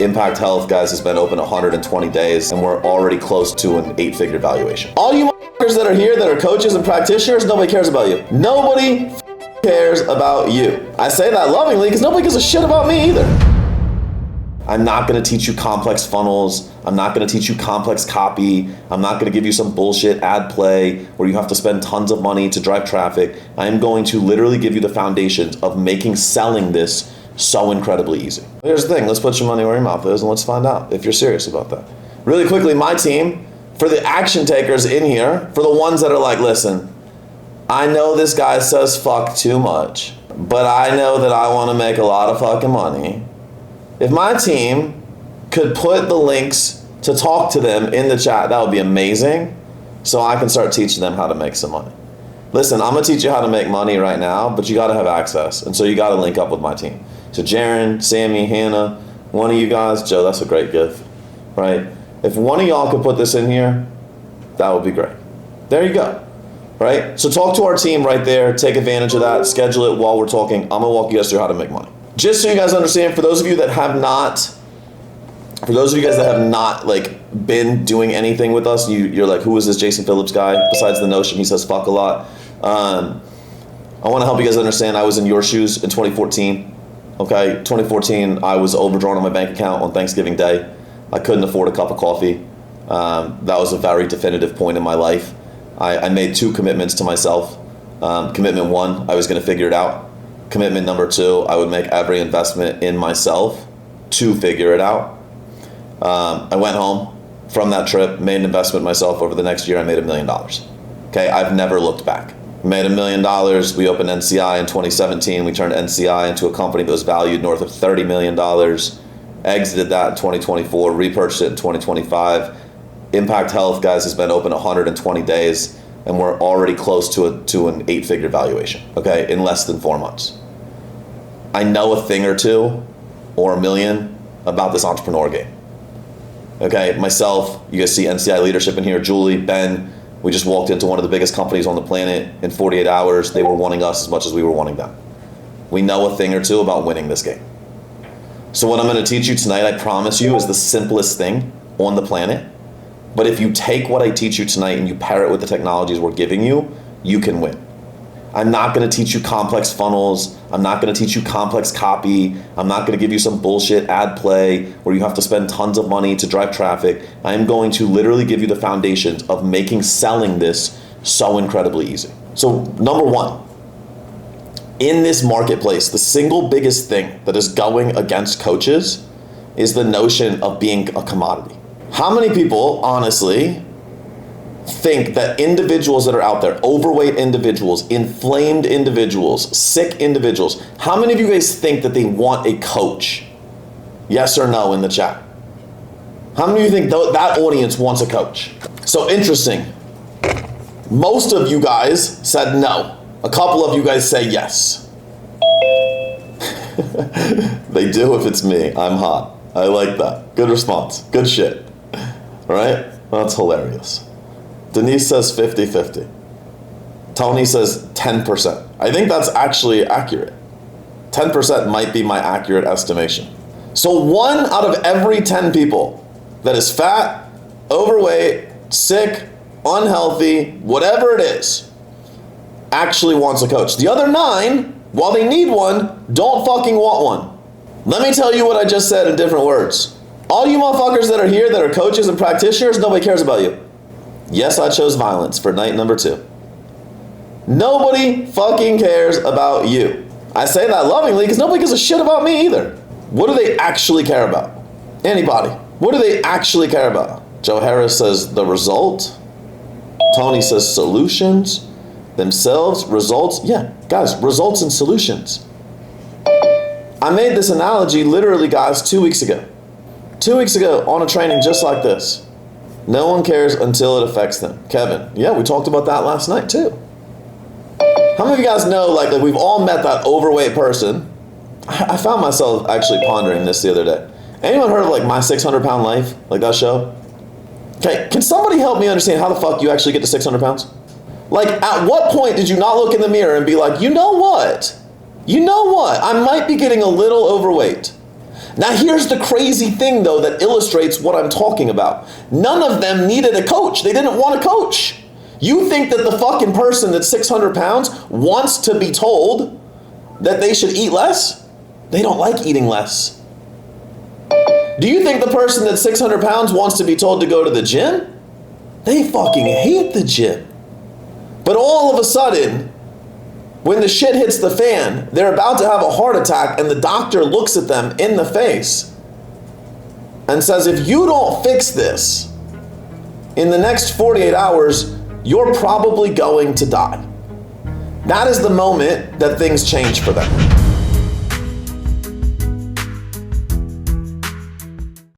Impact Health, guys, has been open 120 days, and we're already close to an 8-figure valuation. All you motherfuckers that are here that are coaches and practitioners, nobody cares about you. Nobody cares about you. I say that lovingly because nobody gives a shit about me either. I'm not gonna teach you complex funnels. I'm not gonna teach you complex copy. I'm not gonna give you some bullshit ad play where you have to spend tons of money to drive traffic. I am going to literally give you the foundations of making selling this so incredibly easy. Here's the thing, let's put your money where your mouth is and let's find out if you're serious about that. Really quickly, my team, for the action takers in here, for the ones that are like, listen, I know this guy says fuck too much, but I know that I wanna make a lot of fucking money. If my team could put the links to talk to them in the chat, that would be amazing, so I can start teaching them how to make some money. Listen, I'm gonna teach you how to make money right now, but you gotta have access, and so you gotta link up with my team. So Jaron, Sammy, Hannah, one of you guys, Joe, that's a great gift, right? If one of y'all could put this in here, that would be great. There you go, right? So talk to our team right there, take advantage of that, schedule it while we're talking. I'm gonna walk you guys through how to make money. Just so you guys understand, for those of you that have not, like been doing anything with us, you're like, who is this Jason Phillips guy? Besides the notion he says fuck a lot. I wanna help you guys understand, I was in your shoes in 2014. Okay, 2014, I was overdrawn on my bank account on Thanksgiving Day. I couldn't afford a cup of coffee. That was a very definitive point in my life. I made 2 commitments to myself. Commitment 1, I was gonna figure it out. Commitment number 2, I would make every investment in myself to figure it out. I went home from that trip, made an investment in myself. Over the next year, I made $1 million. Okay, I've never looked back. Made $1 million, we opened NCI in 2017. We turned NCI into a company that was valued north of $30 million. Exited that in 2024, repurchased it in 2025. Impact Health, guys, has been open 120 days, and we're already close to an 8-figure valuation, okay, in less than 4 months. I know a thing or two, or $1 million, about this entrepreneur game. Okay, myself, you guys see NCI Leadership in here, Julie, Ben. We just walked into one of the biggest companies on the planet. In 48 hours, they were wanting us as much as we were wanting them. We know a thing or two about winning this game. So what I'm gonna teach you tonight, I promise you, is the simplest thing on the planet. But if you take what I teach you tonight and you pair it with the technologies we're giving you, you can win. I'm not gonna teach you complex funnels. I'm not gonna teach you complex copy. I'm not gonna give you some bullshit ad play where you have to spend tons of money to drive traffic. I am going to literally give you the foundations of making selling this so incredibly easy. So number 1, in this marketplace, the single biggest thing that is going against coaches is the notion of being a commodity. How many people, honestly, think that individuals that are out there, overweight individuals, inflamed individuals, sick individuals, how many of you guys think that they want a coach? Yes or no in the chat. How many of you think that audience wants a coach? So interesting. Most of you guys said no. A couple of you guys say yes. They do if it's me. I'm hot. I like that. Good response. Good shit. Right? That's hilarious. Denise says 50-50. Tony says 10%. I think that's actually accurate. 10% might be my accurate estimation. So 1 out of every 10 people that is fat, overweight, sick, unhealthy, whatever it is, actually wants a coach. The other 9, while they need one, don't fucking want one. Let me tell you what I just said in different words. All you motherfuckers that are here that are coaches and practitioners, nobody cares about you. Yes, I chose violence for night number 2. Nobody fucking cares about you. I say that lovingly because nobody gives a shit about me either. What do they actually care about? Anybody. What do they actually care about? Joe Harris says the result. Tony says solutions. Themselves, results. Yeah, guys, results and solutions. I made this analogy literally, guys, 2 weeks ago. 2 weeks ago on a training just like this. No one cares until it affects them. Kevin, yeah, we talked about that last night too. How many of you guys know, like we've all met that overweight person? I found myself actually pondering this the other day. Anyone heard of like My 600 Pound Life? Like that show? Okay, can somebody help me understand how the fuck you actually get to 600 pounds? Like at what point did you not look in the mirror and be like, you know what? I might be getting a little overweight. Now here's the crazy thing though that illustrates what I'm talking about. None of them needed a coach. They didn't want a coach. You think that the fucking person that's 600 pounds wants to be told that they should eat less? They don't like eating less. Do you think the person that's 600 pounds wants to be told to go to the gym? They fucking hate the gym. But all of a sudden, when the shit hits the fan, they're about to have a heart attack and the doctor looks at them in the face and says, if you don't fix this in the next 48 hours, you're probably going to die. That is the moment that things change for them.